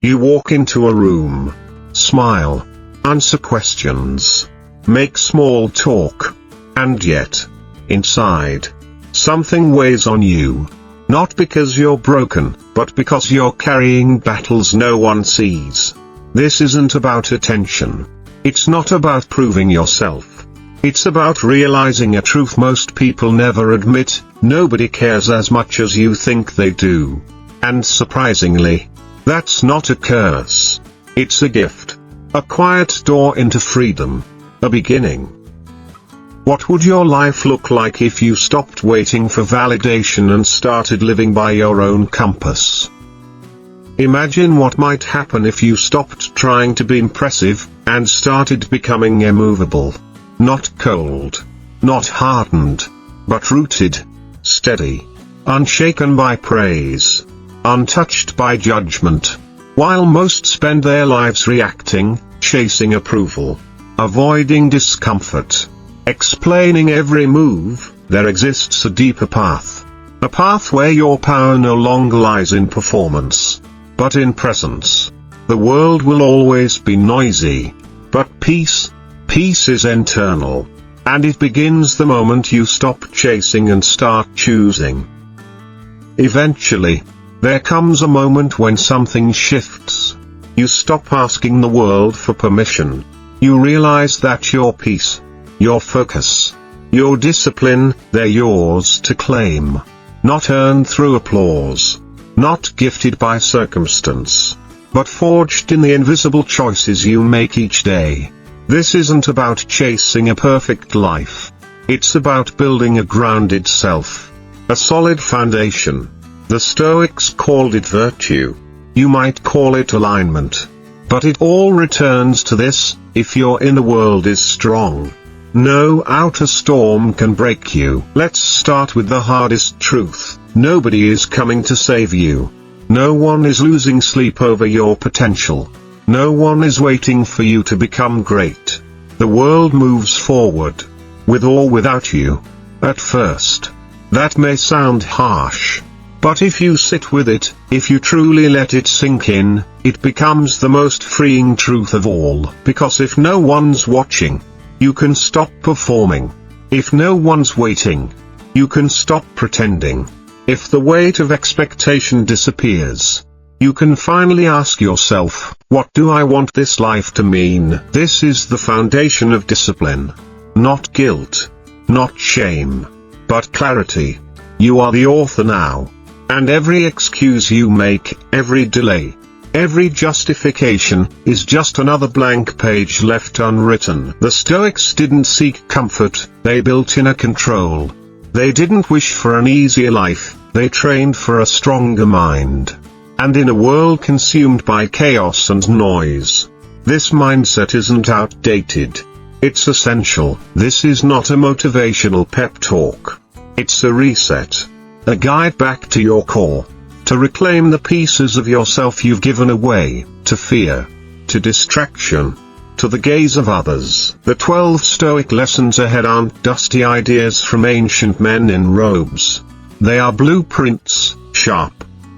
You walk into a room, smile, answer questions, make small talk, and yet, inside, something weighs on you. Not because you're broken, but because you're carrying battles no one sees. This isn't about attention. It's not about proving yourself. It's about realizing a truth most people never admit: nobody cares as much as you think they do. And surprisingly, that's not a curse. It's a gift. A quiet door into freedom. A beginning. What would your life look like if you stopped waiting for validation and started living by your own compass? Imagine what might happen if you stopped trying to be impressive, and started becoming immovable. Not cold, not hardened, but rooted, steady, unshaken by praise, untouched by judgment. While most spend their lives reacting, chasing approval, avoiding discomfort, explaining every move, there exists a deeper path. A path where your power no longer lies in performance, but in presence. The world will always be noisy, but peace is internal. And it begins the moment you stop chasing and start choosing. Eventually, there comes a moment when something shifts. You stop asking the world for permission. You realize that your peace, your focus, your discipline, they're yours to claim. Not earned through applause. Not gifted by circumstance. But forged in the invisible choices you make each day. This isn't about chasing a perfect life. It's about building a grounded self. A solid foundation. The Stoics called it virtue. You might call it alignment. But it all returns to this: if your inner world is strong, no outer storm can break you. Let's start with the hardest truth. Nobody is coming to save you. No one is losing sleep over your potential. No one is waiting for you to become great. The world moves forward, with or without you. At first, that may sound harsh. But if you sit with it, if you truly let it sink in, it becomes the most freeing truth of all. Because if no one's watching, you can stop performing. If no one's waiting, you can stop pretending. If the weight of expectation disappears, you can finally ask yourself, what do I want this life to mean? This is the foundation of discipline. Not guilt, not shame, but clarity. You are the author now. And every excuse you make, every delay, every justification, is just another blank page left unwritten. The Stoics didn't seek comfort, they built inner control. They didn't wish for an easier life, they trained for a stronger mind. And in a world consumed by chaos and noise, this mindset isn't outdated. It's essential. This is not a motivational pep talk. It's a reset. A guide back to your core. To reclaim the pieces of yourself you've given away, to fear, to distraction, to the gaze of others. The 12 Stoic lessons ahead aren't dusty ideas from ancient men in robes. They are blueprints, sharp,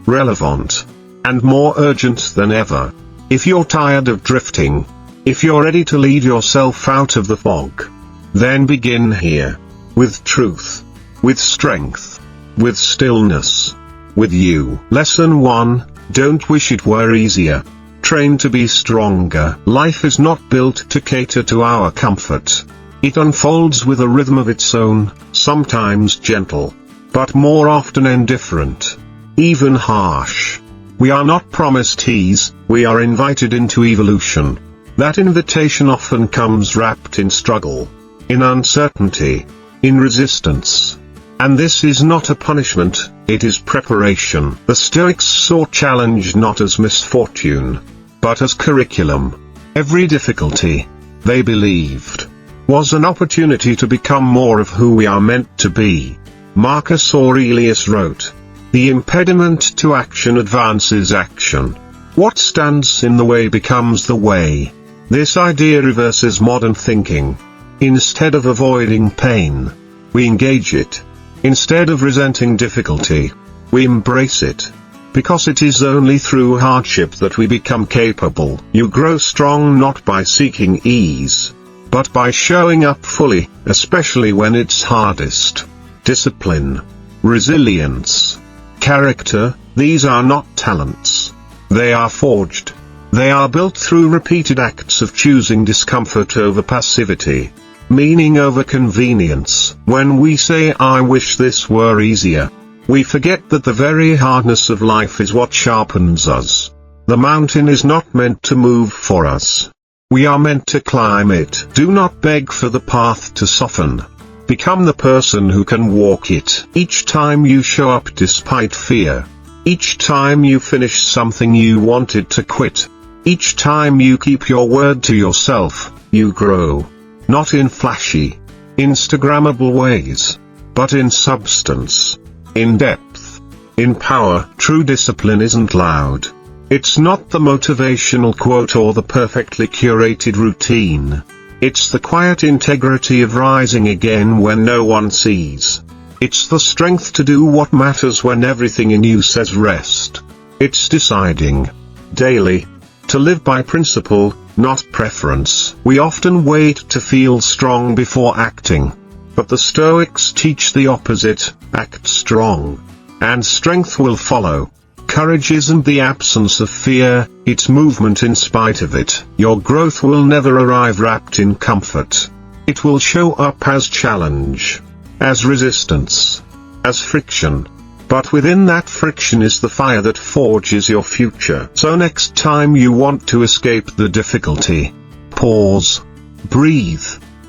relevant, and more urgent than ever. If you're tired of drifting, if you're ready to lead yourself out of the fog, then begin here. With truth, with strength, with stillness, with you. Lesson 1, don't wish it were easier. Train to be stronger. Life is not built to cater to our comfort. It unfolds with a rhythm of its own, sometimes gentle, but more often indifferent, even harsh. We are not promised ease, we are invited into evolution. That invitation often comes wrapped in struggle, in uncertainty, in resistance. And this is not a punishment, it is preparation. The Stoics saw challenge not as misfortune, but as curriculum. Every difficulty, they believed, was an opportunity to become more of who we are meant to be. Marcus Aurelius wrote, "The impediment to action advances action. What stands in the way becomes the way." This idea reverses modern thinking. Instead of avoiding pain, we engage it. Instead of resenting difficulty, we embrace it. because it is only through hardship that we become capable. You grow strong not by seeking ease, but by showing up fully, especially when it's hardest. Discipline, resilience, character, these are not talents. They are forged. They are built through repeated acts of choosing discomfort over passivity, meaning over convenience. When we say "I wish this were easier," we forget that the very hardness of life is what sharpens us. The mountain is not meant to move for us. We are meant to climb it. Do not beg for the path to soften. Become the person who can walk it. Each time you show up despite fear, each time you finish something you wanted to quit, each time you keep your word to yourself, you grow. Not in flashy, Instagrammable ways, but in substance, in depth, in power. True discipline isn't loud. It's not the motivational quote or the perfectly curated routine. It's the quiet integrity of rising again when no one sees. It's the strength to do what matters when everything in you says rest. It's deciding, daily, to live by principle, not preference. We often wait to feel strong before acting. But the Stoics teach the opposite: act strong, and strength will follow. Courage isn't the absence of fear, it's movement in spite of it. Your growth will never arrive wrapped in comfort. It will show up as challenge, as resistance, as friction. But within that friction is the fire that forges your future. So next time you want to escape the difficulty, pause, breathe,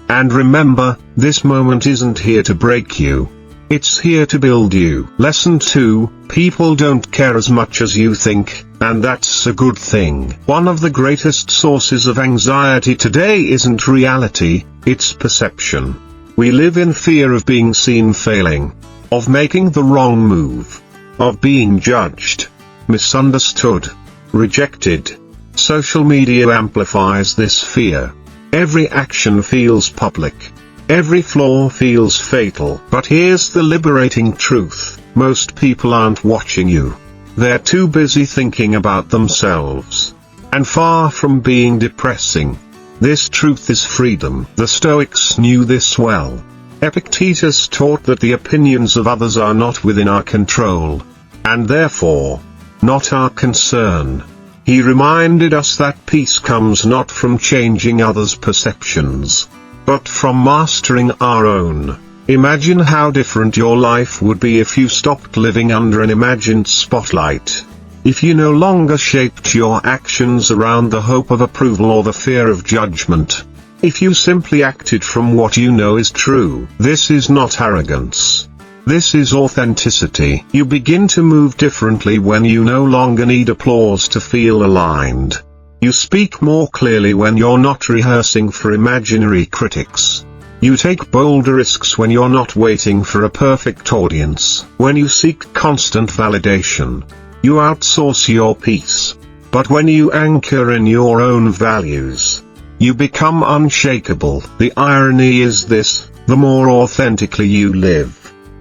and remember, this moment isn't here to break you. It's here to build you. Lesson 2, people don't care as much as you think, and that's a good thing. One of the greatest sources of anxiety today isn't reality, it's perception. We live in fear of being seen failing, of making the wrong move, of being judged, misunderstood, rejected. Social media amplifies this fear. Every action feels public. Every flaw feels fatal. But here's the liberating truth: most people aren't watching you. They're too busy thinking about themselves. And far from being depressing, this truth is freedom. The Stoics knew this well. Epictetus taught that the opinions of others are not within our control, and therefore, not our concern. He reminded us that peace comes not from changing others' perceptions, but from mastering our own. Imagine how different your life would be if you stopped living under an imagined spotlight. If you no longer shaped your actions around the hope of approval or the fear of judgment. If you simply acted from what you know is true. This is not arrogance. This is authenticity. You begin to move differently when you no longer need applause to feel aligned. You speak more clearly when you're not rehearsing for imaginary critics. You take bolder risks when you're not waiting for a perfect audience. When you seek constant validation, you outsource your peace. But when you anchor in your own values, you become unshakable. The irony is this: the more authentically you live,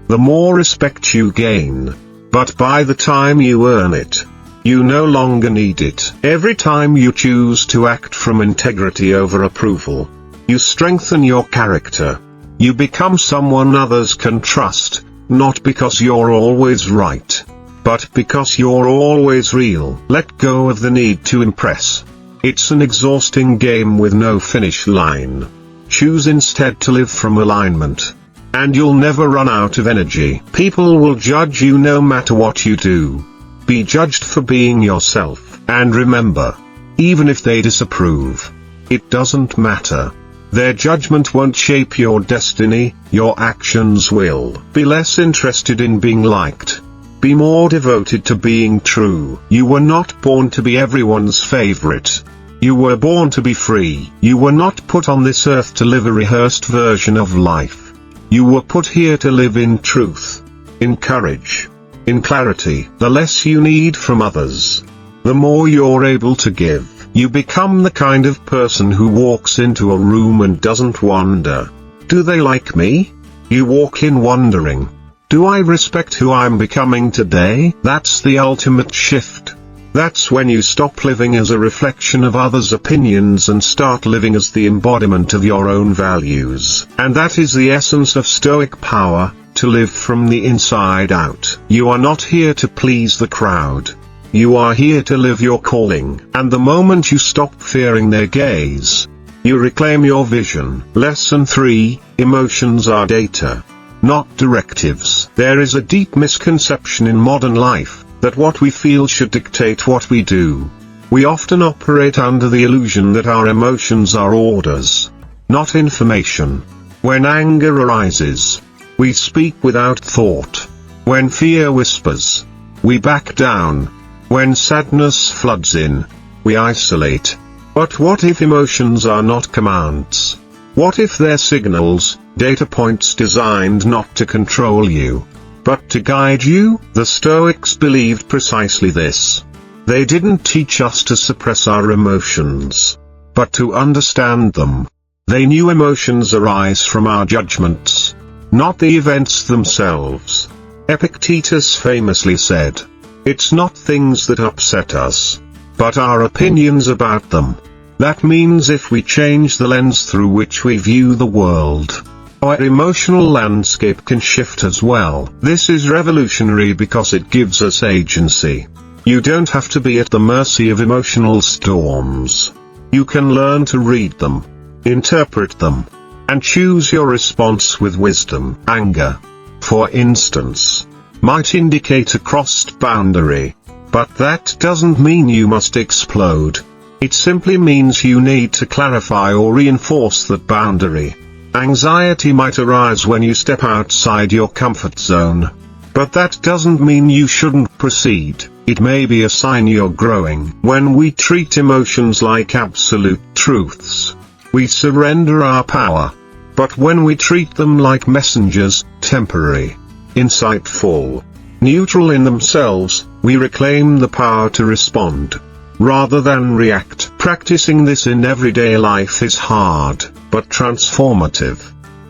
the more respect you gain. But by the time you earn it, you no longer need it. Every time you choose to act from integrity over approval, you strengthen your character. You become someone others can trust, not because you're always right, but because you're always real. Let go of the need to impress. It's an exhausting game with no finish line. Choose instead to live from alignment, and you'll never run out of energy. People will judge you no matter what you do. Be judged for being yourself. And remember, even if they disapprove, it doesn't matter. Their judgment won't shape your destiny, your actions will. Be less interested in being liked. Be more devoted to being true. You were not born to be everyone's favorite. You were born to be free. You were not put on this earth to live a rehearsed version of life. You were put here to live in truth, in courage, in clarity. The less you need from others, the more you're able to give. You become the kind of person who walks into a room and doesn't wonder, do they like me? You walk in wondering, Do I respect who I'm becoming today? That's the ultimate shift. That's when you stop living as a reflection of others' opinions and start living as the embodiment of your own values. And that is the essence of Stoic power, to live from the inside out. You are not here to please the crowd. You are here to live your calling. And the moment you stop fearing their gaze, you reclaim your vision. Lesson 3, emotions are data, not directives. There is a deep misconception in modern life, that what we feel should dictate what we do. We often operate under the illusion that our emotions are orders, not information. When anger arises, we speak without thought. When fear whispers, we back down. When sadness floods in, we isolate. But what if emotions are not commands? What if they're signals, data points designed not to control you, but to guide you? The Stoics believed precisely this. They didn't teach us to suppress our emotions, but to understand them. They knew emotions arise from our judgments, not the events themselves. Epictetus famously said, "It's not things that upset us, but our opinions about them." That means if we change the lens through which we view the world, our emotional landscape can shift as well. This is revolutionary because it gives us agency. You don't have to be at the mercy of emotional storms. You can learn to read them, interpret them, and choose your response with wisdom. Anger, for instance, might indicate a crossed boundary, but that doesn't mean you must explode. It simply means you need to clarify or reinforce that boundary. Anxiety might arise when you step outside your comfort zone, but that doesn't mean you shouldn't proceed. It may be a sign you're growing. When we treat emotions like absolute truths, we surrender our power. But when we treat them like messengers, temporary, insightful, neutral in themselves, we reclaim the power to respond, rather than react. Practicing this in everyday life is hard, but transformative.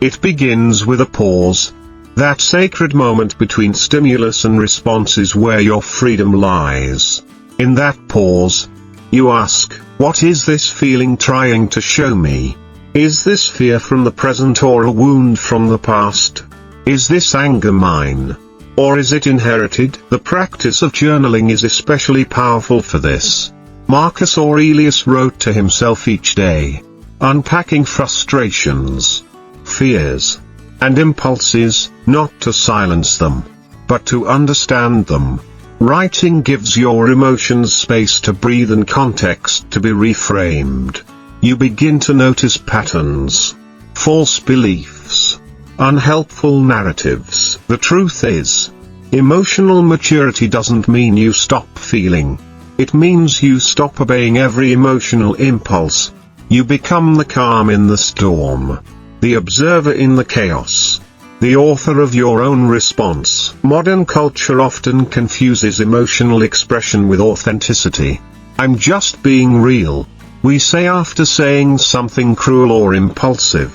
It begins with a pause. That sacred moment between stimulus and response is where your freedom lies. In that pause, you ask, what is this feeling trying to show me? Is this fear from the present or a wound from the past? Is this anger mine, or is it inherited? The practice of journaling is especially powerful for this. Marcus Aurelius wrote to himself each day, unpacking frustrations, fears, and impulses, not to silence them, but to understand them. Writing gives your emotions space to breathe and context to be reframed. You begin to notice patterns, false beliefs, unhelpful narratives. The truth is, emotional maturity doesn't mean you stop feeling. It means you stop obeying every emotional impulse. You become the calm in the storm, the observer in the chaos, the author of your own response. Modern culture often confuses emotional expression with authenticity. I'm just being real, we say after saying something cruel or impulsive.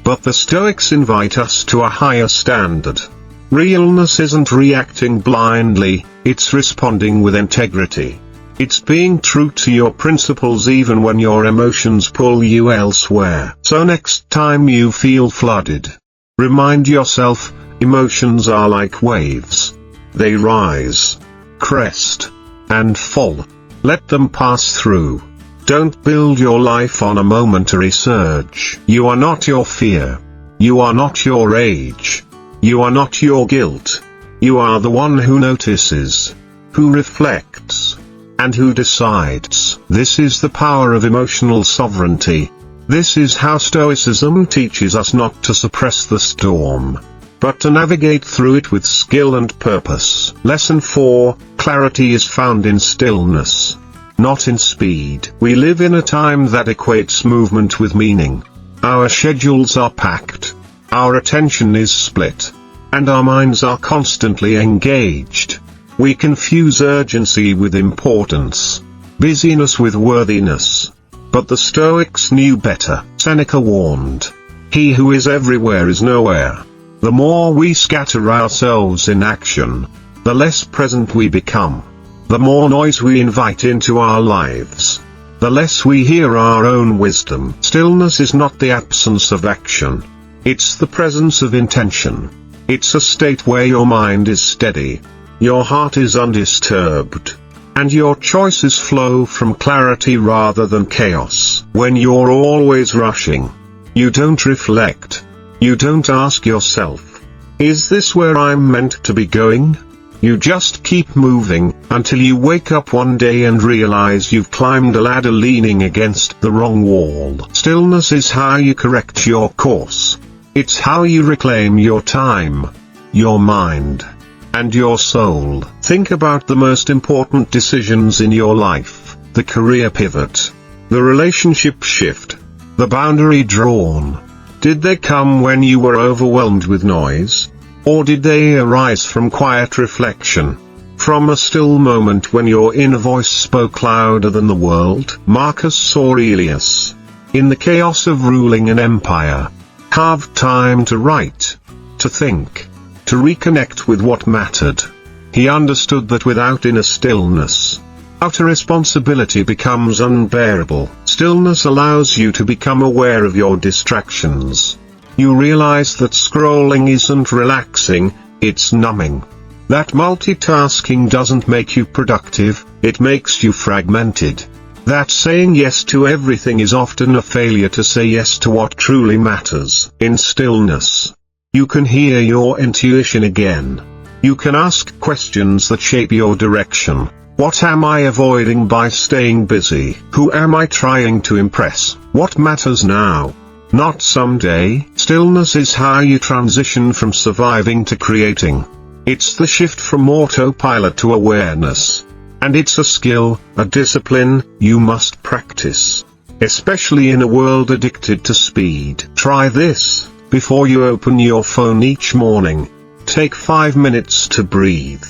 But the Stoics invite us to a higher standard. Realness isn't reacting blindly, it's responding with integrity. It's being true to your principles even when your emotions pull you elsewhere. So next time you feel flooded, remind yourself, emotions are like waves. They rise, crest, and fall. Let them pass through. Don't build your life on a momentary surge. You are not your fear. You are not your rage. You are not your guilt. You are the one who notices, who reflects, and who decides. This is the power of emotional sovereignty. This is how Stoicism teaches us not to suppress the storm, but to navigate through it with skill and purpose. Lesson 4, clarity is found in stillness, not in speed. We live in a time that equates movement with meaning. Our schedules are packed, our attention is split, and our minds are constantly engaged. We confuse urgency with importance, busyness with worthiness. But the Stoics knew better. Seneca warned, "He who is everywhere is nowhere." The more we scatter ourselves in action, the less present we become. The more noise we invite into our lives, the less we hear our own wisdom. Stillness is not the absence of action. It's the presence of intention. It's a state where your mind is steady, your heart is undisturbed, and your choices flow from clarity rather than chaos. When you're always rushing, you don't reflect. You don't ask yourself, is this where I'm meant to be going? You just keep moving, until you wake up one day and realize you've climbed a ladder leaning against the wrong wall. Stillness is how you correct your course. It's how you reclaim your time, your mind, and your soul. Think about the most important decisions in your life: the career pivot, the relationship shift, the boundary drawn. Did they come when you were overwhelmed with noise? Or did they arise from quiet reflection? From a still moment when your inner voice spoke louder than the world? Marcus Aurelius, in the chaos of ruling an empire, carved time to write, to think, to reconnect with what mattered. He understood that without inner stillness, outer responsibility becomes unbearable. Stillness allows you to become aware of your distractions. You realize that scrolling isn't relaxing, it's numbing. That multitasking doesn't make you productive, it makes you fragmented. That saying yes to everything is often a failure to say yes to what truly matters. In stillness, you can hear your intuition again. You can ask questions that shape your direction. What am I avoiding by staying busy? Who am I trying to impress? What matters now, not someday? Stillness is how you transition from surviving to creating. It's the shift from autopilot to awareness. And it's a skill, a discipline, you must practice. Especially in a world addicted to speed. Try this: before you open your phone each morning, take 5 minutes to breathe.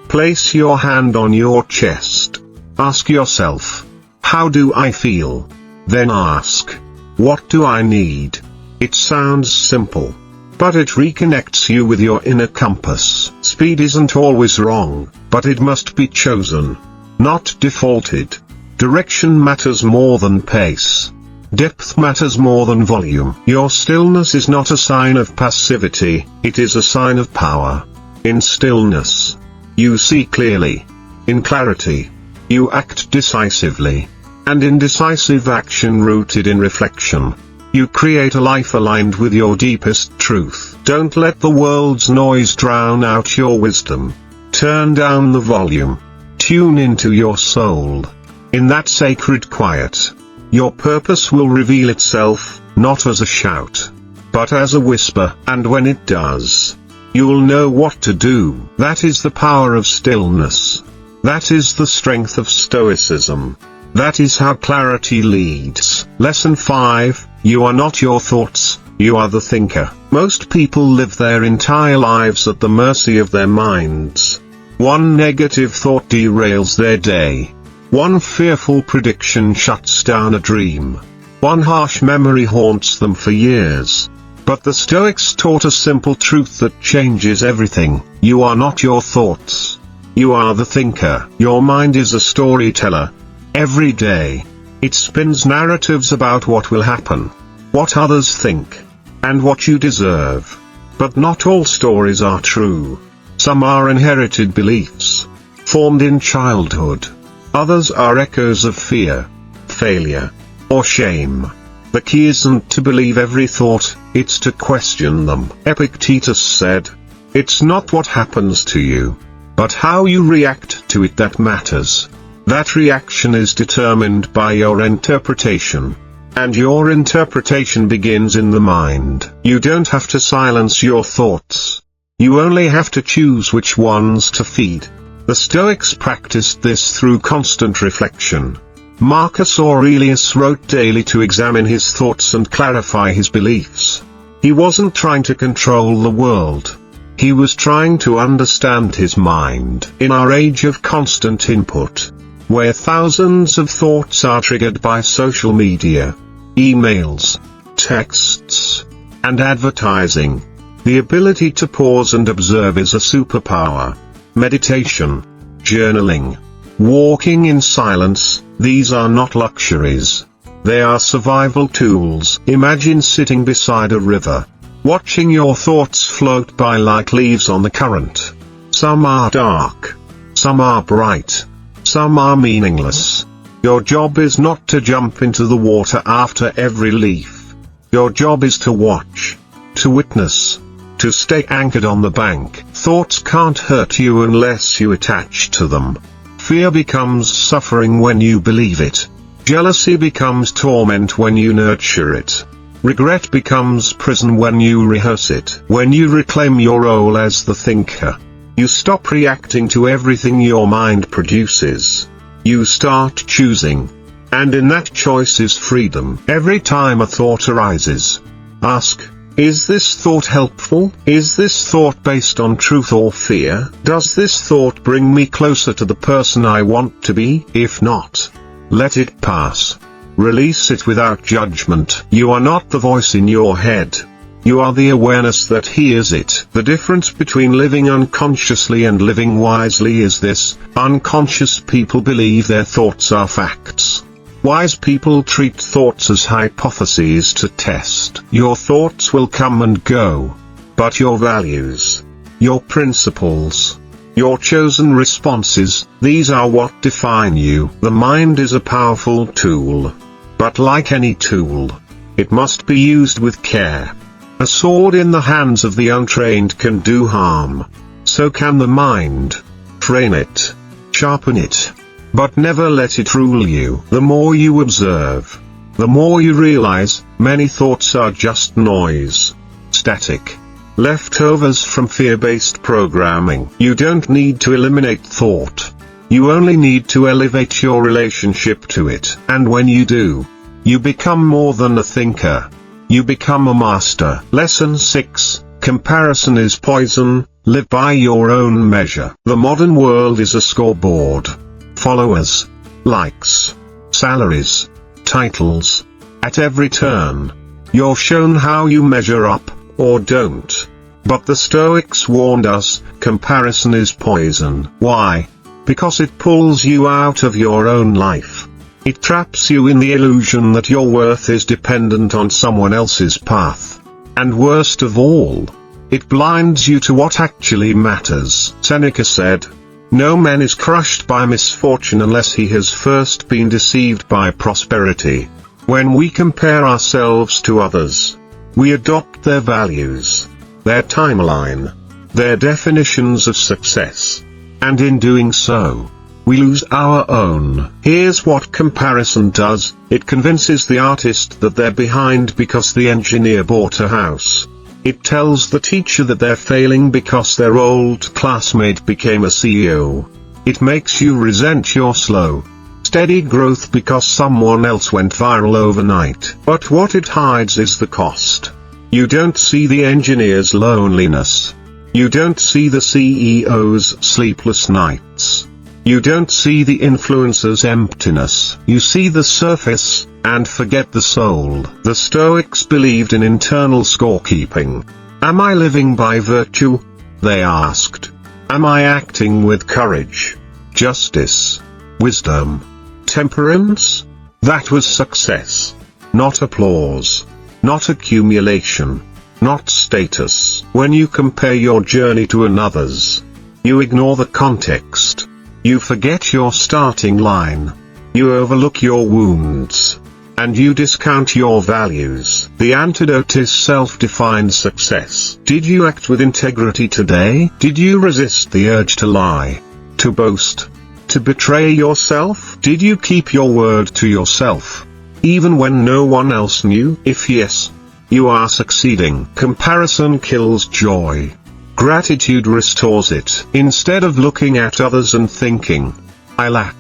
Place your hand on your chest. Ask yourself, how do I feel? Then ask, what do I need? It sounds simple, but it reconnects you with your inner compass. Speed isn't always wrong, but it must be chosen, not defaulted. Direction matters more than pace. Depth matters more than volume. Your stillness is not a sign of passivity, it is a sign of power. In stillness, you see clearly. In clarity, you act decisively. And in decisive action rooted in reflection, you create a life aligned with your deepest truth. Don't let the world's noise drown out your wisdom. Turn down the volume. Tune into your soul. In that sacred quiet, your purpose will reveal itself, not as a shout, but as a whisper. And when it does, you'll know what to do. That is the power of stillness. That is the strength of Stoicism. That is how clarity leads. Lesson 5, you are not your thoughts, you are the thinker. Most people live their entire lives at the mercy of their minds. One negative thought derails their day. One fearful prediction shuts down a dream. One harsh memory haunts them for years. But the Stoics taught a simple truth that changes everything. You are not your thoughts. You are the thinker. Your mind is a storyteller. Every day, it spins narratives about what will happen, what others think, and what you deserve. But not all stories are true. Some are inherited beliefs, formed in childhood. Others are echoes of fear, failure, or shame. The key isn't to believe every thought, it's to question them. Epictetus said, "It's not what happens to you, but how you react to it that matters." That reaction is determined by your interpretation. And your interpretation begins in the mind. You don't have to silence your thoughts. You only have to choose which ones to feed. The Stoics practiced this through constant reflection. Marcus Aurelius wrote daily to examine his thoughts and clarify his beliefs. He wasn't trying to control the world. He was trying to understand his mind. In our age of constant input, where thousands of thoughts are triggered by social media, emails, texts, and advertising, The ability to pause and observe is a superpower. Meditation, journaling, walking in silence, these are not luxuries. They are survival tools. Imagine sitting beside a river, watching your thoughts float by like leaves on the current. Some are dark. Some are bright. Some are meaningless. Your job is not to jump into the water after every leaf. Your job is to watch, to witness, to stay anchored on the bank. Thoughts can't hurt you unless you attach to them. Fear becomes suffering when you believe it. Jealousy becomes torment when you nurture it. Regret becomes prison when you rehearse it. When you reclaim your role as the thinker, you stop reacting to everything your mind produces. You start choosing. And in that choice is freedom. Every time a thought arises, ask, is this thought helpful? Is this thought based on truth or fear? Does this thought bring me closer to the person I want to be? If not, let it pass. Release it without judgment. You are not the voice in your head. You are the awareness that hears it. The difference between living unconsciously and living wisely is this: unconscious people believe their thoughts are facts. Wise people treat thoughts as hypotheses to test. Your thoughts will come and go. But your values, your principles, your chosen responses, these are what define you. The mind is a powerful tool. But like any tool, it must be used with care. A sword in the hands of the untrained can do harm. So can the mind. Train it. Sharpen it. But never let it rule you. The more you observe, the more you realize, many thoughts are just noise. Static. Leftovers from fear-based programming. You don't need to eliminate thought. You only need to elevate your relationship to it. And when you do, you become more than a thinker. You become a master. Lesson 6. Comparison is poison. Live by your own measure. The modern world is a scoreboard. Followers, likes, salaries, titles. At every turn, you're shown how you measure up, or don't. But the Stoics warned us, comparison is poison. Why? Because it pulls you out of your own life. It traps you in the illusion that your worth is dependent on someone else's path. And worst of all, it blinds you to what actually matters. Seneca said, "No man is crushed by misfortune unless he has first been deceived by prosperity." When we compare ourselves to others, we adopt their values, their timeline, their definitions of success. And in doing so, we lose our own. Here's what comparison does: it convinces the artist that they're behind because the engineer bought a house. It tells the teacher that they're failing because their old classmate became a CEO. It makes you resent your slow, steady growth because someone else went viral overnight. But what it hides is the cost. You don't see the engineer's loneliness. You don't see the CEO's sleepless nights. You don't see the influencer's emptiness. You see the surface, and forget the soul. The Stoics believed in internal scorekeeping. Am I living by virtue? They asked. Am I acting with courage, justice, wisdom, temperance? That was success. Not applause. Not accumulation. Not status. When you compare your journey to another's, you ignore the context. You forget your starting line. You overlook your wounds. And you discount your values. The antidote is self-defined success. Did you act with integrity today? Did you resist the urge to lie, to boast, to betray yourself? Did you keep your word to yourself, even when no one else knew? If yes, you are succeeding. Comparison kills joy. Gratitude restores it. Instead of looking at others and thinking, I lack,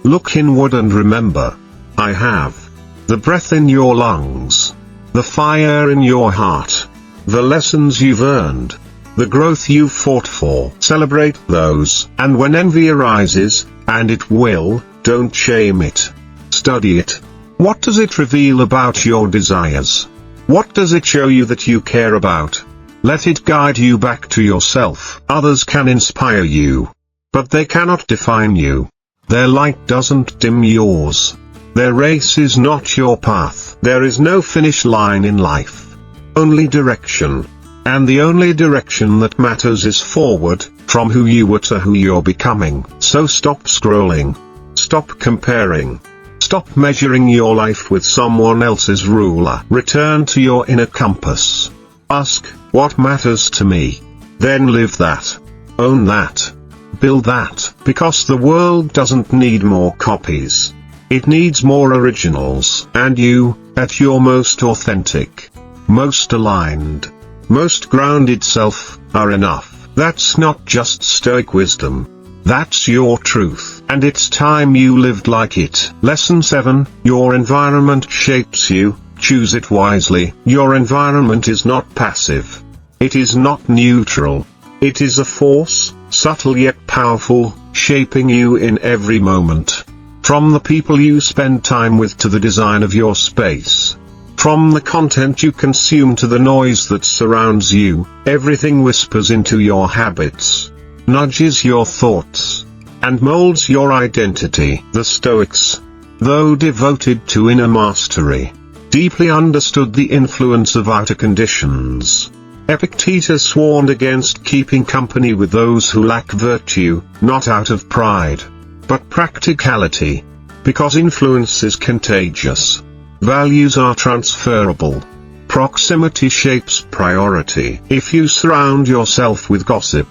look inward and remember, I have. The breath in your lungs, the fire in your heart, the lessons you've earned, the growth you've fought for. Celebrate those. And when envy arises, and it will, don't shame it. Study it. What does it reveal about your desires? What does it show you that you care about? Let it guide you back to yourself. Others can inspire you, but they cannot define you. Their light doesn't dim yours. Their race is not your path. There is no finish line in life. Only direction. And the only direction that matters is forward, from who you were to who you're becoming. So stop scrolling. Stop comparing. Stop measuring your life with someone else's ruler. Return to your inner compass. Ask, what matters to me? Then live that. Own that. Build that. Because the world doesn't need more copies. It needs more originals. And you, at your most authentic, most aligned, most grounded self, are enough. That's not just Stoic wisdom. That's your truth. And it's time you lived like it. Lesson 7, your environment shapes you. Choose it wisely. Your environment is not passive. It is not neutral. It is a force, subtle yet powerful, shaping you in every moment. From the people you spend time with to the design of your space. From the content you consume to the noise that surrounds you, everything whispers into your habits, nudges your thoughts, and molds your identity. The Stoics, though devoted to inner mastery, deeply understood the influence of outer conditions. Epictetus warned against keeping company with those who lack virtue, not out of pride, but practicality, because influence is contagious. Values are transferable. Proximity shapes priority. If you surround yourself with gossip,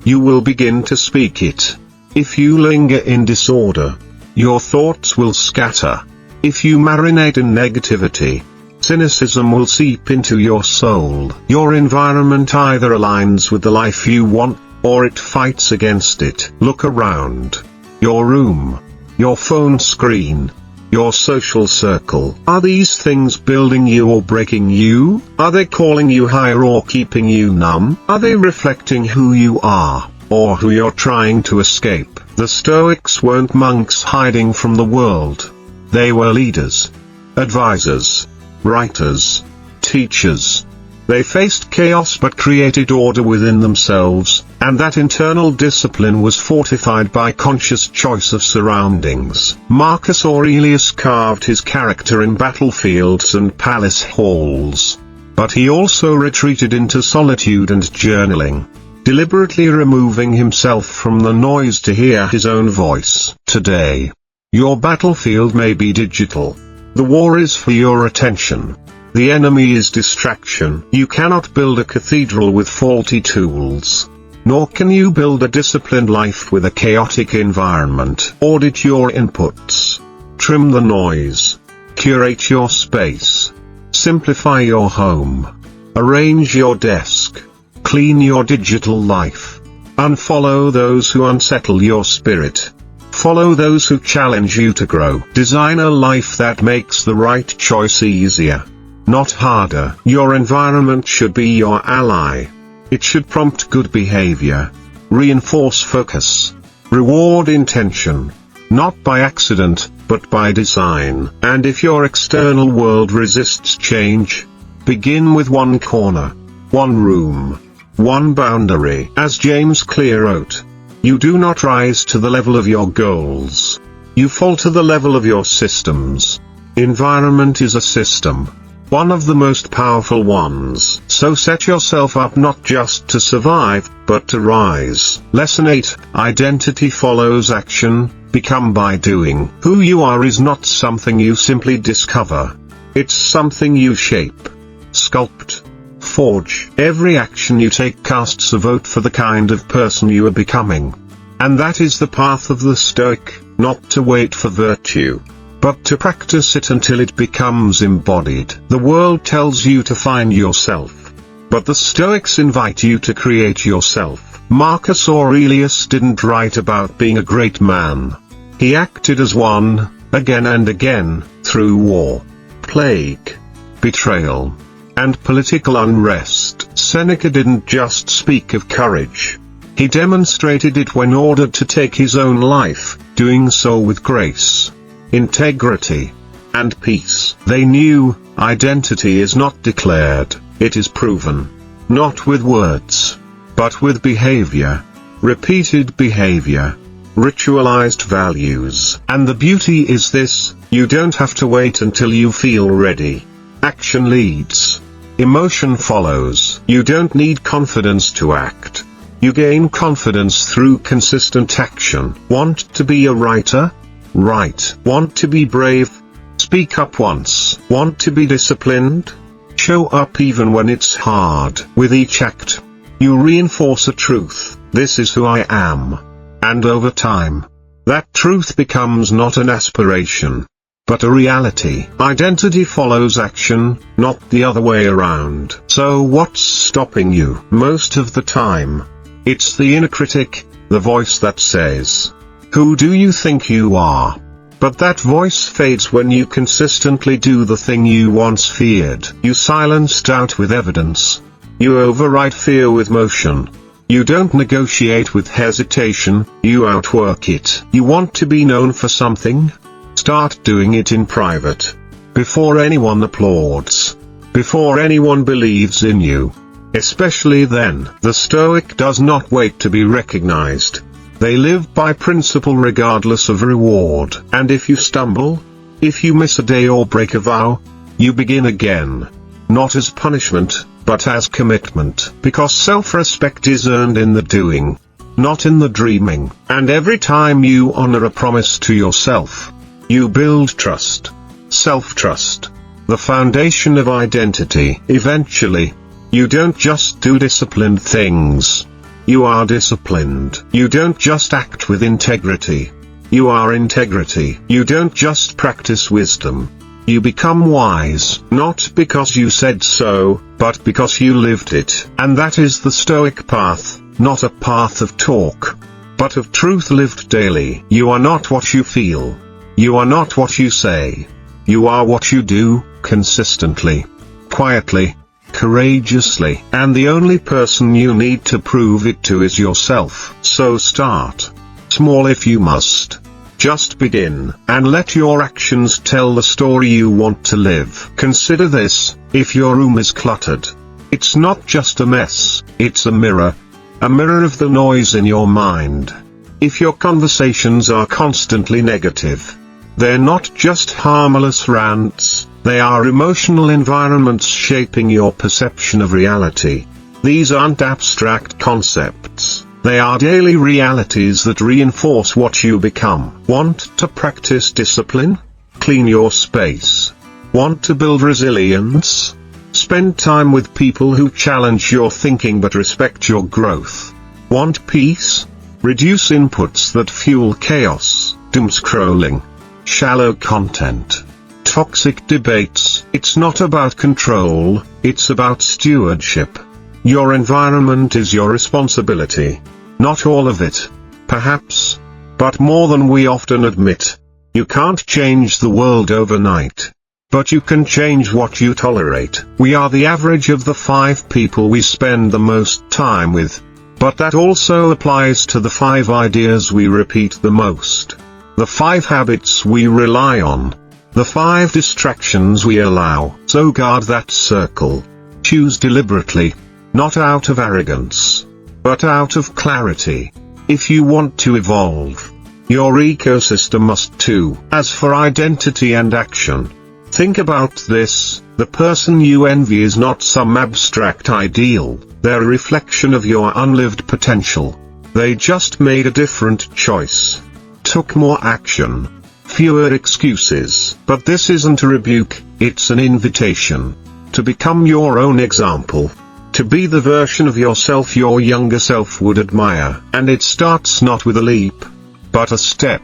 you will begin to speak it. If you linger in disorder, your thoughts will scatter. If you marinate in negativity, cynicism will seep into your soul. Your environment either aligns with the life you want, or it fights against it. Look around. Your room, your phone screen, your social circle. Are these things building you or breaking you? Are they calling you higher or keeping you numb? Are they reflecting who you are, or who you're trying to escape? The Stoics weren't monks hiding from the world. They were leaders, advisors, writers, teachers. They faced chaos but created order within themselves, and that internal discipline was fortified by conscious choice of surroundings. Marcus Aurelius carved his character in battlefields and palace halls. But he also retreated into solitude and journaling, deliberately removing himself from the noise to hear his own voice. Today, your battlefield may be digital. The war is for your attention. The enemy is distraction. You cannot build a cathedral with faulty tools. Nor can you build a disciplined life with a chaotic environment. Audit your inputs. Trim the noise. Curate your space. Simplify your home. Arrange your desk. Clean your digital life. Unfollow those who unsettle your spirit. Follow those who challenge you to grow. Design a life that makes the right choice easier, not harder. Your environment should be your ally. It should prompt good behavior, reinforce focus, reward intention, not by accident, but by design. And if your external world resists change, begin with one corner, one room, one boundary. As James Clear wrote, you do not rise to the level of your goals. You fall to the level of your systems. Environment is a system, one of the most powerful ones. So set yourself up not just to survive, but to rise. Lesson 8, identity follows action, become by doing. Who you are is not something you simply discover. It's something you shape, sculpt, forge. Every action you take casts a vote for the kind of person you are becoming. And that is the path of the Stoic, not to wait for virtue, but to practice it until it becomes embodied. The world tells you to find yourself, but the Stoics invite you to create yourself. Marcus Aurelius didn't write about being a great man. He acted as one, again and again, through war, plague, betrayal, and political unrest. Seneca didn't just speak of courage. He demonstrated it when ordered to take his own life, doing so with grace, integrity, and peace. They knew, identity is not declared, it is proven. not with words, but with behavior. Repeated behavior. Ritualized values. And the beauty is this: you don't have to wait until you feel ready. Action leads. Emotion follows. You don't need confidence to act. You gain confidence through consistent action. Want to be a writer? Write. Want to be brave? Speak up once. Want to be disciplined? Show up even when it's hard. With each act, you reinforce a truth: this is who I am. And over time, that truth becomes not an aspiration, but a reality. Identity follows action, not the other way around. So what's stopping you? Most of the time, it's the inner critic, the voice that says, "Who do you think you are?" But that voice fades when you consistently do the thing you once feared. You silence doubt with evidence. You override fear with motion. You don't negotiate with hesitation, you outwork it. You want to be known for something? Start doing it in private. Before anyone applauds. Before anyone believes in you. Especially then. The Stoic does not wait to be recognized. They live by principle regardless of reward. And if you stumble, if you miss a day or break a vow, you begin again. Not as punishment, but as commitment. Because self-respect is earned in the doing, not in the dreaming. And every time you honor a promise to yourself, you build trust. Self-trust. The foundation of identity. Eventually, you don't just do disciplined things. You are disciplined. You don't just act with integrity. You are integrity. You don't just practice wisdom. You become wise, not because you said so, but because you lived it. And that is the Stoic path, not a path of talk, but of truth lived daily. You are not what you feel. You are not what you say. You are what you do, consistently, quietly, courageously. And the only person you need to prove it to is yourself. So start small if you must. Just begin, and let your actions tell the story you want to live. Consider this: if your room is cluttered, it's not just a mess, it's a mirror of the noise in your mind. If your conversations are constantly negative, they're not just harmless rants, they are emotional environments shaping your perception of reality. These aren't abstract concepts. They are daily realities that reinforce what you become. Want to practice discipline? Clean your space. Want to build resilience? Spend time with people who challenge your thinking but respect your growth. Want peace? Reduce inputs that fuel chaos, doom scrolling, shallow content, toxic debates. It's not about control, it's about stewardship. Your environment is your responsibility. Not all of it, perhaps, but more than we often admit. You can't change the world overnight, but you can change what you tolerate. We are the average of the 5 people we spend the most time with, but that also applies to the 5 ideas we repeat the most, the 5 habits we rely on, the 5 distractions we allow. So guard that circle. Choose deliberately. Not out of arrogance, but out of clarity. If you want to evolve, your ecosystem must too. As for identity and action, think about this: the person you envy is not some abstract ideal, they're a reflection of your unlived potential. They just made a different choice, took more action, fewer excuses. But this isn't a rebuke, it's an invitation to become your own example. To be the version of yourself your younger self would admire. And it starts not with a leap, but a step.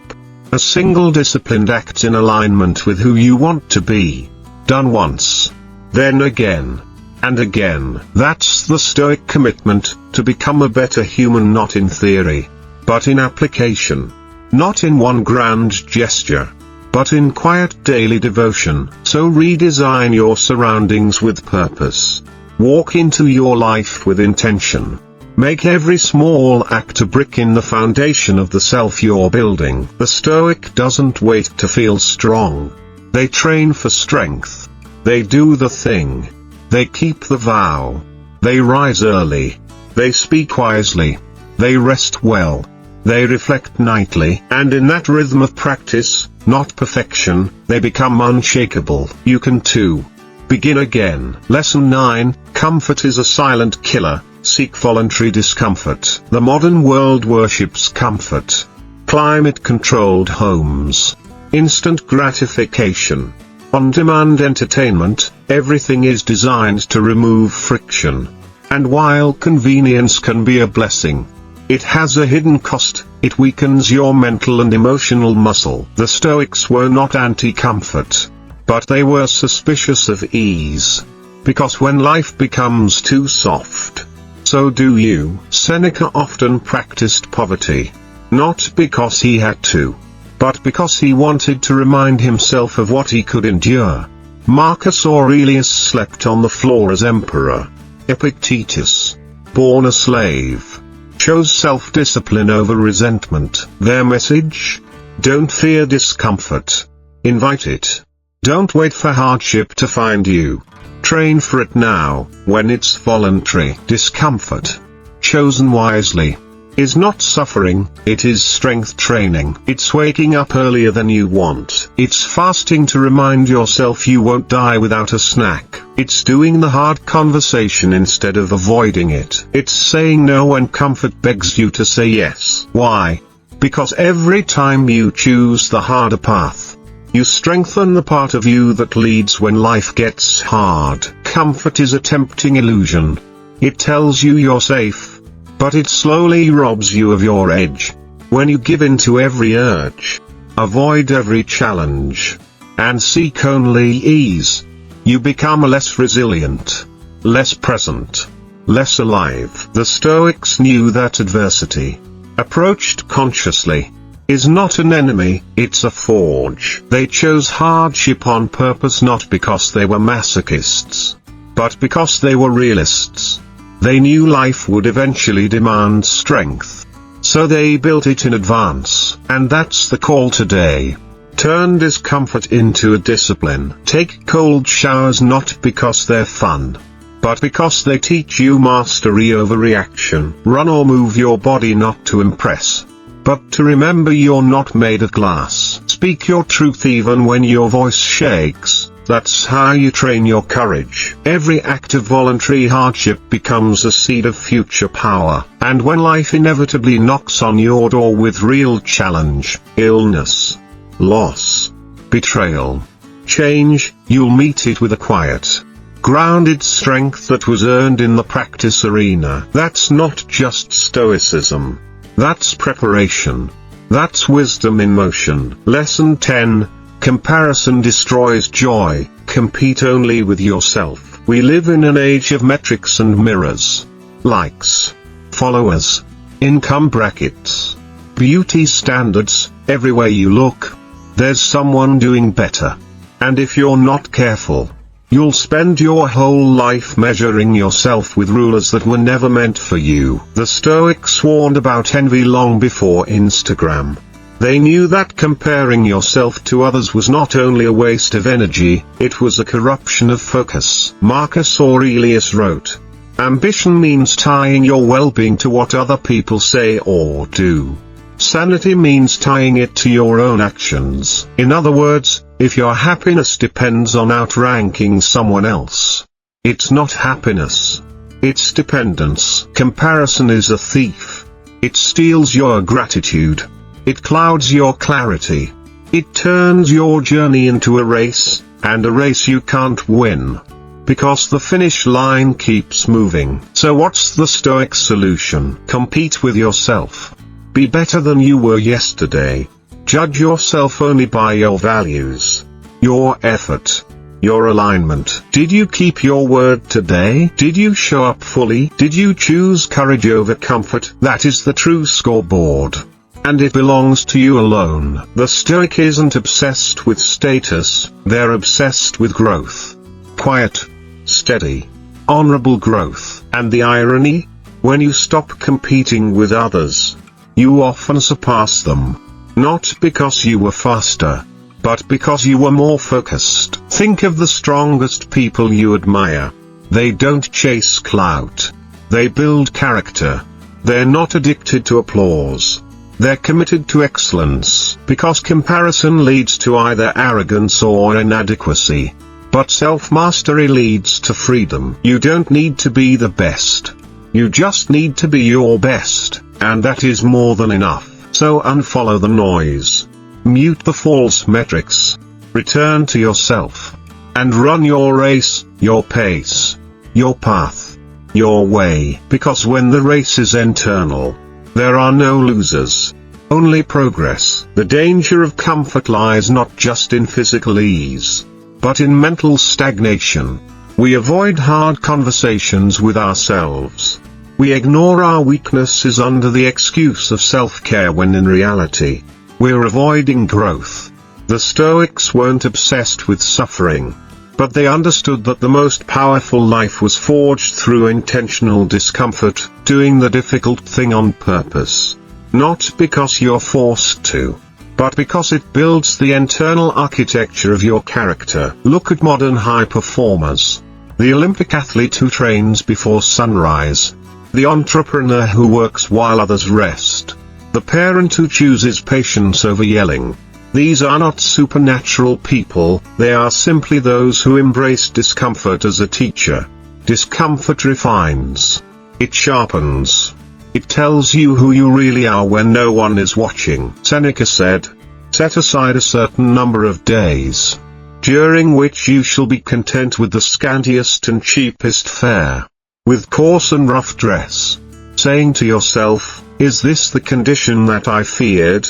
A single disciplined act in alignment with who you want to be. Done once, then again, and again. That's the Stoic commitment, to become a better human, not in theory, but in application. Not in one grand gesture, but in quiet daily devotion. So redesign your surroundings with purpose. Walk into your life with intention. Make every small act a brick in the foundation of the self you're building. The Stoic doesn't wait to feel strong. They train for strength. They do the thing. They keep the vow. They rise early. They speak wisely. They rest well. They reflect nightly, and in that rhythm of practice, not perfection, they become unshakable. You can too. Begin again. Lesson 9, Comfort is a silent killer. Seek voluntary discomfort. The modern world worships comfort. Climate-controlled homes. Instant gratification. On-demand entertainment. Everything is designed to remove friction. And while convenience can be a blessing, it has a hidden cost. It weakens your mental and emotional muscle. The Stoics were not anti-comfort, but they were suspicious of ease. Because when life becomes too soft, so do you. Seneca often practiced poverty, not because he had to, but because he wanted to remind himself of what he could endure. Marcus Aurelius slept on the floor as emperor. Epictetus, born a slave, chose self-discipline over resentment. Their message? Don't fear discomfort. Invite it. Don't wait for hardship to find you. Train for it now, when it's voluntary. Discomfort, chosen wisely, is not suffering, it is strength training. It's waking up earlier than you want. It's fasting to remind yourself you won't die without a snack. It's doing the hard conversation instead of avoiding it. It's saying no when comfort begs you to say yes. Why? Because every time you choose the harder path, you strengthen the part of you that leads when life gets hard. Comfort is a tempting illusion. It tells you you're safe, but it slowly robs you of your edge. When you give in to every urge, avoid every challenge, and seek only ease, you become less resilient, less present, less alive. The Stoics knew that adversity, approached consciously, is not an enemy, it's a forge. They chose hardship on purpose, not because they were masochists, but because they were realists. They knew life would eventually demand strength, so they built it in advance. And that's the call today. Turn discomfort into a discipline. Take cold showers not because they're fun, but because they teach you mastery over reaction. Run or move your body not to impress, but to remember you're not made of glass. Speak your truth even when your voice shakes. That's how you train your courage. Every act of voluntary hardship becomes a seed of future power. And when life inevitably knocks on your door with real challenge, illness, loss, betrayal, change, you'll meet it with a quiet, grounded strength that was earned in the practice arena. That's not just stoicism. That's preparation. That's wisdom in motion. Lesson 10. Comparison destroys joy. Compete only with yourself. We live in an age of metrics and mirrors. Likes, followers, income brackets, beauty standards. Everywhere you look, there's someone doing better. And if you're not careful, you'll spend your whole life measuring yourself with rulers that were never meant for you. The Stoics warned about envy long before Instagram. They knew that comparing yourself to others was not only a waste of energy, it was a corruption of focus. Marcus Aurelius wrote, "Ambition means tying your well-being to what other people say or do. Sanity means tying it to your own actions." In other words, if your happiness depends on outranking someone else, it's not happiness. It's dependence. Comparison is a thief. It steals your gratitude. It clouds your clarity. It turns your journey into a race, and a race you can't win, because the finish line keeps moving. So what's the Stoic solution? Compete with yourself. Be better than you were yesterday. Judge yourself only by your values, your effort, your alignment. Did you keep your word today? Did you show up fully? Did you choose courage over comfort? That is the true scoreboard, and it belongs to you alone. The Stoic isn't obsessed with status, they're obsessed with growth. Quiet, steady, honorable growth. And the irony? When you stop competing with others, you often surpass them. Not because you were faster, but because you were more focused. Think of the strongest people you admire. They don't chase clout. They build character. They're not addicted to applause. They're committed to excellence, because comparison leads to either arrogance or inadequacy. But self-mastery leads to freedom. You don't need to be the best. You just need to be your best, and that is more than enough. So unfollow the noise. Mute the false metrics. Return to yourself. And run your race, your pace, your path, your way. Because when the race is internal, there are no losers. Only progress. The danger of comfort lies not just in physical ease, but in mental stagnation. We avoid hard conversations with ourselves. We ignore our weaknesses under the excuse of self-care when in reality, we're avoiding growth. The Stoics weren't obsessed with suffering, but they understood that the most powerful life was forged through intentional discomfort, doing the difficult thing on purpose. Not because you're forced to, but because it builds the internal architecture of your character. Look at modern high performers. The Olympic athlete who trains before sunrise. The entrepreneur who works while others rest. The parent who chooses patience over yelling. These are not supernatural people, they are simply those who embrace discomfort as a teacher. Discomfort refines. It sharpens. It tells you who you really are when no one is watching. Seneca said, "Set aside a certain number of days, during which you shall be content with the scantiest and cheapest fare, with coarse and rough dress, saying to yourself, is this the condition that I feared?"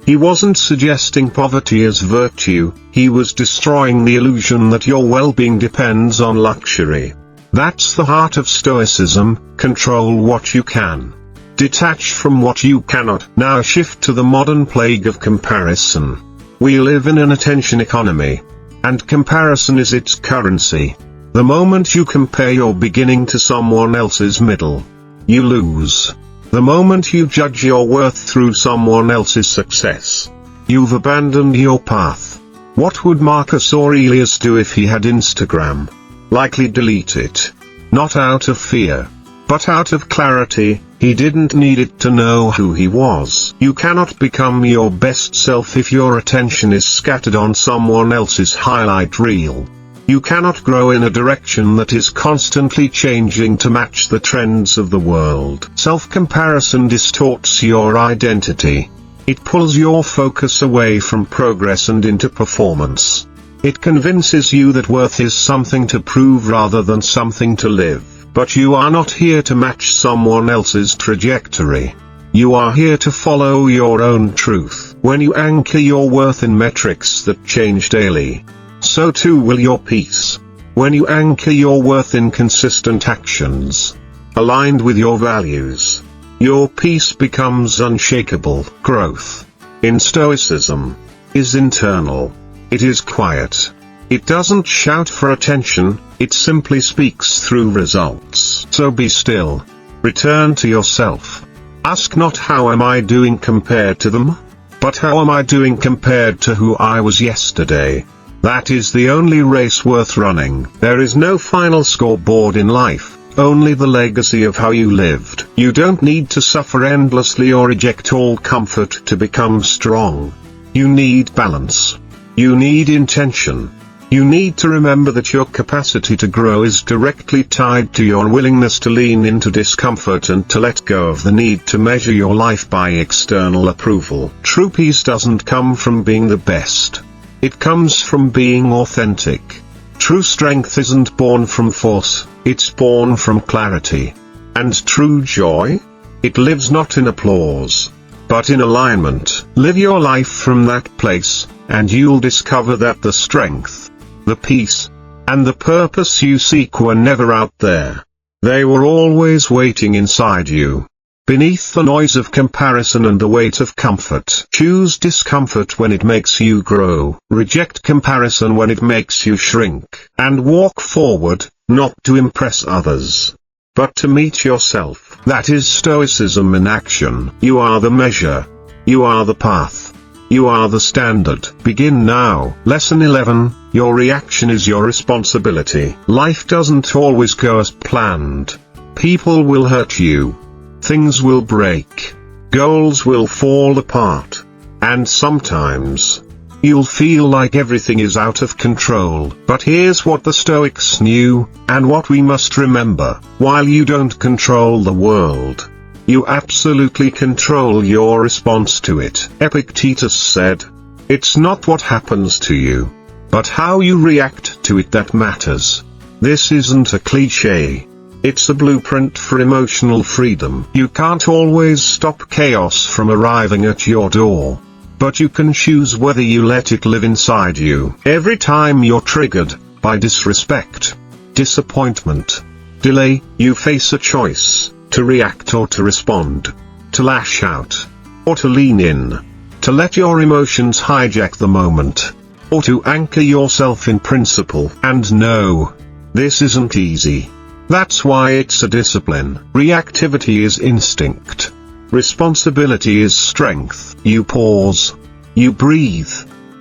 He wasn't suggesting poverty as virtue, he was destroying the illusion that your well-being depends on luxury. That's the heart of Stoicism: control what you can. Detach from what you cannot. Now shift to the modern plague of comparison. We live in an attention economy, and comparison is its currency. The moment you compare your beginning to someone else's middle, you lose. The moment you judge your worth through someone else's success, you've abandoned your path. What would Marcus Aurelius do if he had Instagram? Likely delete it. Not out of fear, but out of clarity. He didn't need it to know who he was. You cannot become your best self if your attention is scattered on someone else's highlight reel. You cannot grow in a direction that is constantly changing to match the trends of the world. Self-comparison distorts your identity. It pulls your focus away from progress and into performance. It convinces you that worth is something to prove rather than something to live. But you are not here to match someone else's trajectory. You are here to follow your own truth. When you anchor your worth in metrics that change daily, so too will your peace. When you anchor your worth in consistent actions, aligned with your values, your peace becomes unshakable. Growth, in Stoicism, is internal. It is quiet. It doesn't shout for attention, it simply speaks through results. So be still. Return to yourself. Ask not how am I doing compared to them, but how am I doing compared to who I was yesterday. That is the only race worth running. There is no final scoreboard in life, only the legacy of how you lived. You don't need to suffer endlessly or reject all comfort to become strong. You need balance. You need intention. You need to remember that your capacity to grow is directly tied to your willingness to lean into discomfort and to let go of the need to measure your life by external approval. True peace doesn't come from being the best. It comes from being authentic. True strength isn't born from force, it's born from clarity. And true joy? It lives not in applause, but in alignment. Live your life from that place, and you'll discover that the strength, the peace, and the purpose you seek were never out there. They were always waiting inside you, beneath the noise of comparison and the weight of comfort. Choose discomfort when it makes you grow. Reject comparison when it makes you shrink. And walk forward, not to impress others, but to meet yourself. That is Stoicism in action. You are the measure. You are the path. You are the standard. Begin now. Lesson 11. Your reaction is your responsibility. Life doesn't always go as planned. People will hurt you. Things will break. Goals will fall apart. And sometimes, you'll feel like everything is out of control. But here's what the Stoics knew, and what we must remember. While you don't control the world, you absolutely control your response to it. Epictetus said, "It's not what happens to you, but how you react to it that matters." This isn't a cliché. It's a blueprint for emotional freedom. You can't always stop chaos from arriving at your door, but you can choose whether you let it live inside you. Every time you're triggered by disrespect, disappointment, delay, you face a choice: to react or to respond, to lash out or to lean in, to let your emotions hijack the moment, or to anchor yourself in principle. And no, this isn't easy. That's why it's a discipline. Reactivity is instinct. Responsibility is strength. You pause. You breathe.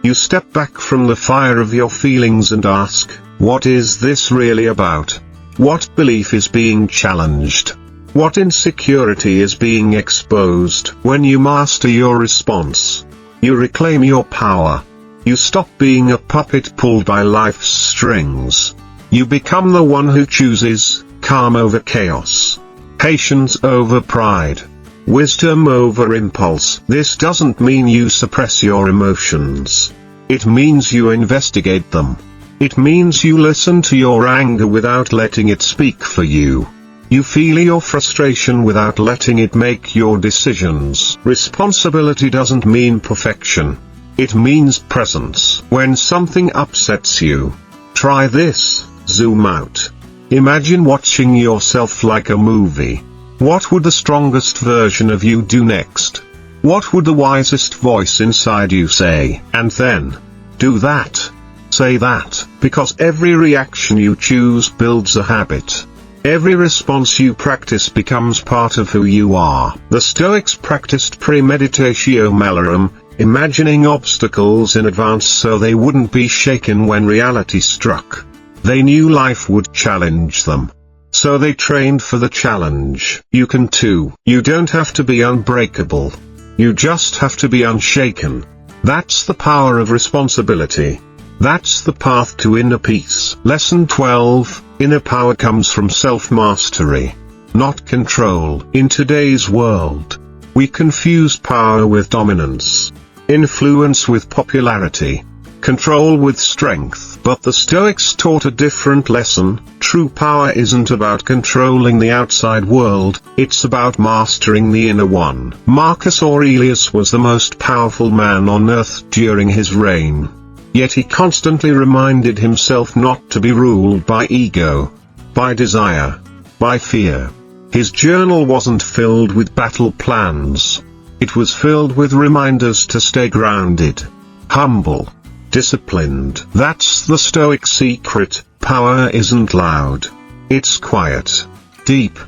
You step back from the fire of your feelings and ask, what is this really about? What belief is being challenged? What insecurity is being exposed? When you master your response, you reclaim your power. You stop being a puppet pulled by life's strings. You become the one who chooses calm over chaos, patience over pride, wisdom over impulse. This doesn't mean you suppress your emotions. It means you investigate them. It means you listen to your anger without letting it speak for you. You feel your frustration without letting it make your decisions. Responsibility doesn't mean perfection. It means presence. When something upsets you, try this. Zoom out. Imagine watching yourself like a movie. What would the strongest version of you do next? What would the wisest voice inside you say? And then, do that. Say that, because every reaction you choose builds a habit. Every response you practice becomes part of who you are. The Stoics practiced premeditatio malorum, imagining obstacles in advance so they wouldn't be shaken when reality struck. They knew life would challenge them, so they trained for the challenge. You can too. You don't have to be unbreakable. You just have to be unshaken. That's the power of responsibility. That's the path to inner peace. Lesson 12, inner power comes from self-mastery, not control. In today's world, we confuse power with dominance, influence with popularity, control with strength. But the Stoics taught a different lesson. True power isn't about controlling the outside world, it's about mastering the inner one. Marcus Aurelius was the most powerful man on earth during his reign. Yet he constantly reminded himself not to be ruled by ego, by desire, by fear. His journal wasn't filled with battle plans. It was filled with reminders to stay grounded, humble, disciplined. That's the Stoic secret. Power isn't loud. It's quiet, deep,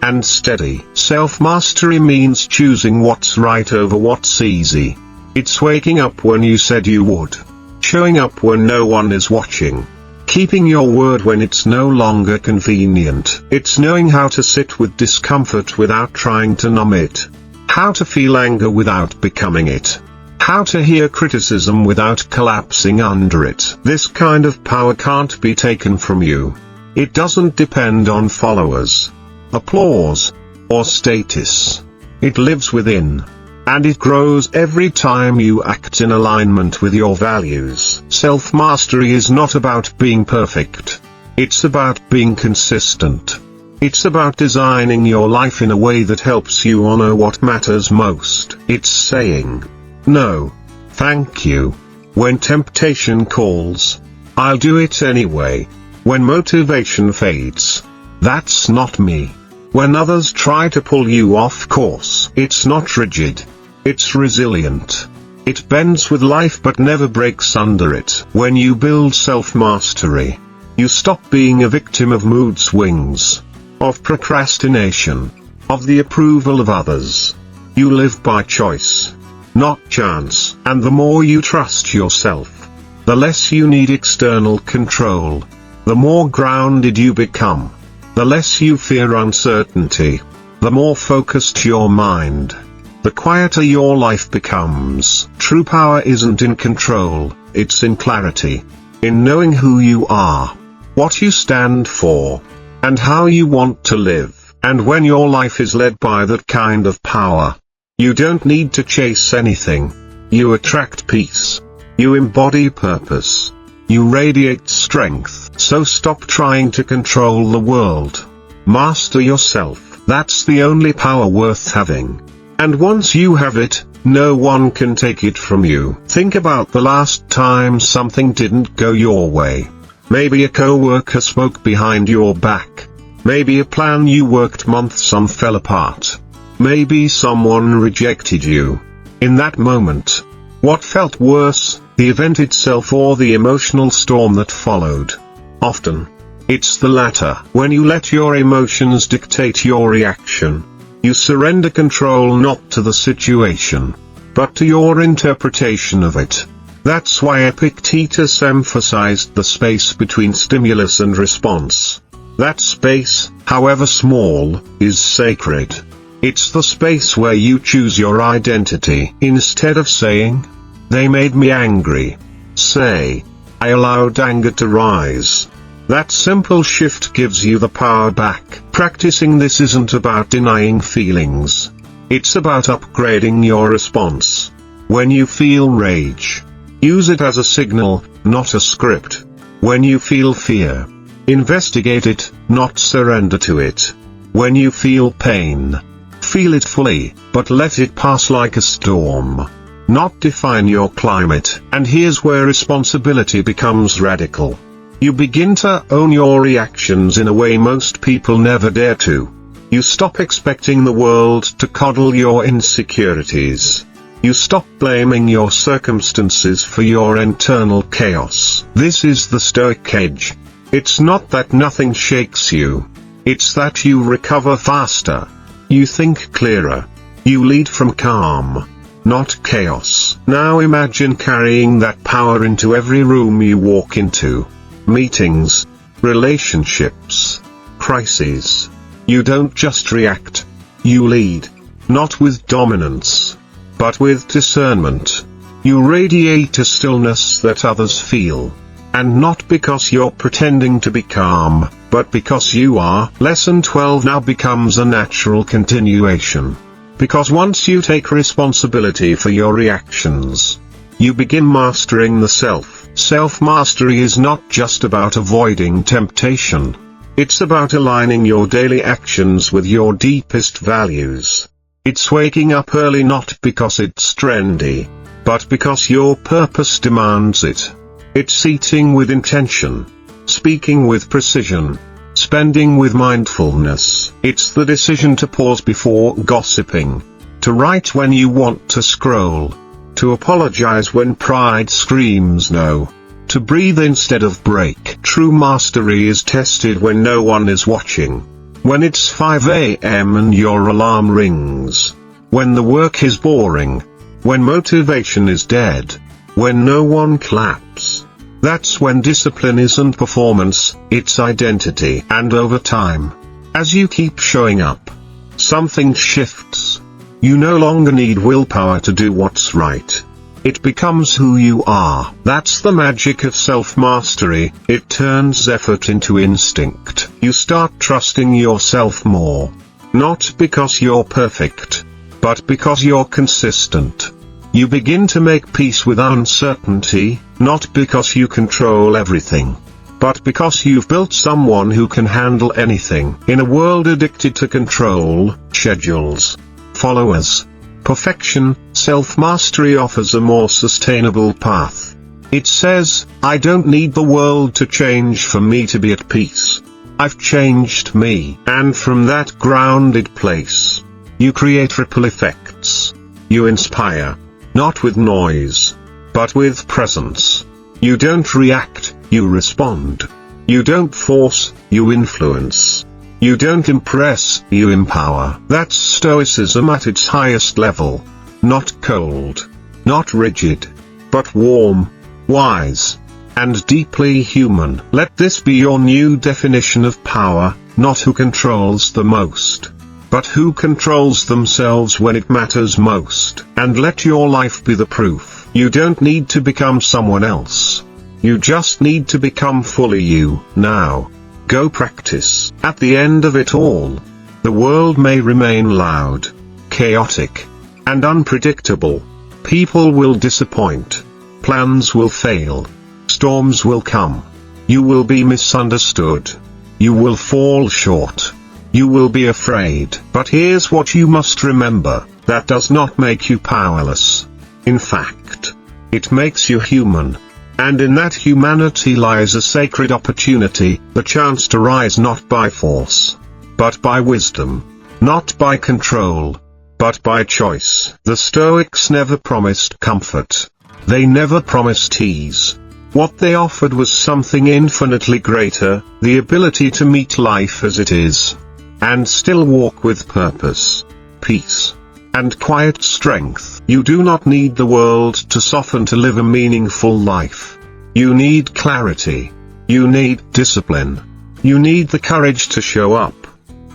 and steady. Self-mastery means choosing what's right over what's easy. It's waking up when you said you would, showing up when no one is watching, keeping your word when it's no longer convenient. It's knowing how to sit with discomfort without trying to numb it, how to feel anger without becoming it, how to hear criticism without collapsing under it. This kind of power can't be taken from you. It doesn't depend on followers, applause, or status. It lives within, and it grows every time you act in alignment with your values. Self-mastery is not about being perfect. It's about being consistent. It's about designing your life in a way that helps you honor what matters most. It's saying, no, thank you. When temptation calls, I'll do it anyway. When motivation fades, that's not me. When others try to pull you off course, it's not rigid. It's resilient. It bends with life but never breaks under it. When you build self-mastery, you stop being a victim of mood swings, of procrastination, of the approval of others. You live by choice, not chance. And the more you trust yourself, the less you need external control. The more grounded you become, the less you fear uncertainty, the more focused your mind, the quieter your life becomes. True power isn't in control, it's in clarity. In knowing who you are, what you stand for, and how you want to live. And when your life is led by that kind of power, you don't need to chase anything. You attract peace. You embody purpose. You radiate strength. So stop trying to control the world. Master yourself. That's the only power worth having. And once you have it, no one can take it from you. Think about the last time something didn't go your way. Maybe a coworker spoke behind your back. Maybe a plan you worked months on fell apart. Maybe someone rejected you. In that moment, what felt worse, the event itself or the emotional storm that followed? Often, it's the latter. When you let your emotions dictate your reaction, you surrender control not to the situation, but to your interpretation of it. That's why Epictetus emphasized the space between stimulus and response. That space, however small, is sacred. It's the space where you choose your identity. Instead of saying, "They made me angry," say, "I allowed anger to rise." That simple shift gives you the power back. Practicing this isn't about denying feelings. It's about upgrading your response. When you feel rage, use it as a signal, not a script. When you feel fear, investigate it, not surrender to it. When you feel pain, feel it fully, but let it pass like a storm, not define your climate. And here's where responsibility becomes radical. You begin to own your reactions in a way most people never dare to. You stop expecting the world to coddle your insecurities. You stop blaming your circumstances for your internal chaos. This is the Stoic edge. It's not that nothing shakes you. It's that you recover faster. You think clearer. You lead from calm, not chaos. Now imagine carrying that power into every room you walk into. Meetings, relationships, crises. You don't just react. You lead. Not with dominance, but with discernment. You radiate a stillness that others feel. And not because you're pretending to be calm, but because you are. Lesson 12 now becomes a natural continuation. Because once you take responsibility for your reactions, you begin mastering the self. Self-mastery is not just about avoiding temptation. It's about aligning your daily actions with your deepest values. It's waking up early not because it's trendy, but because your purpose demands it. It's eating with intention, speaking with precision, spending with mindfulness. It's the decision to pause before gossiping, to write when you want to scroll, to apologize when pride screams no, to breathe instead of break. True mastery is tested when no one is watching. When it's 5 a.m. and your alarm rings. When the work is boring. When motivation is dead. When no one claps. That's when discipline isn't performance, it's identity. And over time, as you keep showing up, something shifts. You no longer need willpower to do what's right. It becomes who you are. That's the magic of self-mastery. It turns effort into instinct. You start trusting yourself more. Not because you're perfect, but because you're consistent. You begin to make peace with uncertainty, not because you control everything, but because you've built someone who can handle anything. In a world addicted to control, schedules, followers, perfection, self-mastery offers a more sustainable path. It says, I don't need the world to change for me to be at peace. I've changed me. And from that grounded place, you create ripple effects. You inspire. Not with noise, but with presence. You don't react, you respond. You don't force, you influence. You don't impress, you empower. That's Stoicism at its highest level. Not cold, not rigid, but warm, wise, and deeply human. Let this be your new definition of power, not who controls the most, but who controls themselves when it matters most. And let your life be the proof. You don't need to become someone else. You just need to become fully you, now. Go practice. At the end of it all, the world may remain loud, chaotic, and unpredictable. People will disappoint. Plans will fail. Storms will come. You will be misunderstood. You will fall short. You will be afraid. But here's what you must remember: that does not make you powerless. In fact, it makes you human. And in that humanity lies a sacred opportunity, the chance to rise not by force, but by wisdom. Not by control, but by choice. The Stoics never promised comfort. They never promised ease. What they offered was something infinitely greater, the ability to meet life as it is, and still walk with purpose, peace, and quiet strength. You do not need the world to soften to live a meaningful life. You need clarity. You need discipline. You need the courage to show up,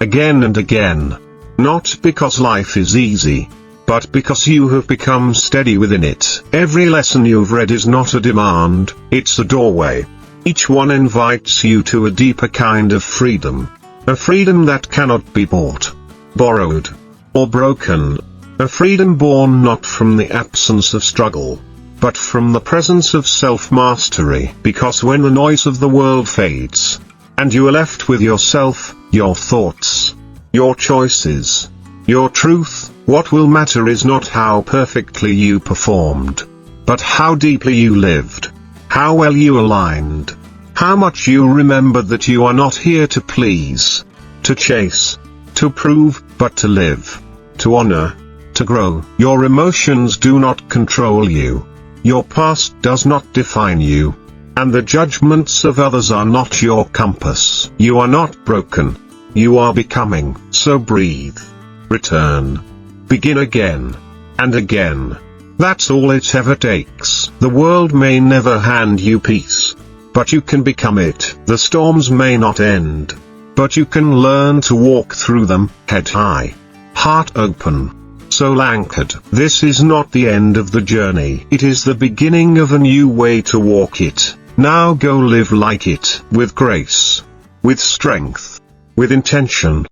again and again. Not because life is easy, but because you have become steady within it. Every lesson you've read is not a demand, it's a doorway. Each one invites you to a deeper kind of freedom. A freedom that cannot be bought, borrowed, or broken. A freedom born not from the absence of struggle, but from the presence of self-mastery. Because when the noise of the world fades, and you are left with yourself, your thoughts, your choices, your truth, what will matter is not how perfectly you performed, but how deeply you lived, how well you aligned, how much you remembered that you are not here to please, to chase, to prove, but to live, to honor, to grow. Your emotions do not control you. Your past does not define you. And the judgments of others are not your compass. You are not broken. You are becoming. So breathe. Return. Begin again. And again. That's all it ever takes. The world may never hand you peace, but you can become it. The storms may not end, but you can learn to walk through them, head high, heart open, soul anchored. This is not the end of the journey. It is the beginning of a new way to walk it. Now go live like it, with grace, with strength, with intention.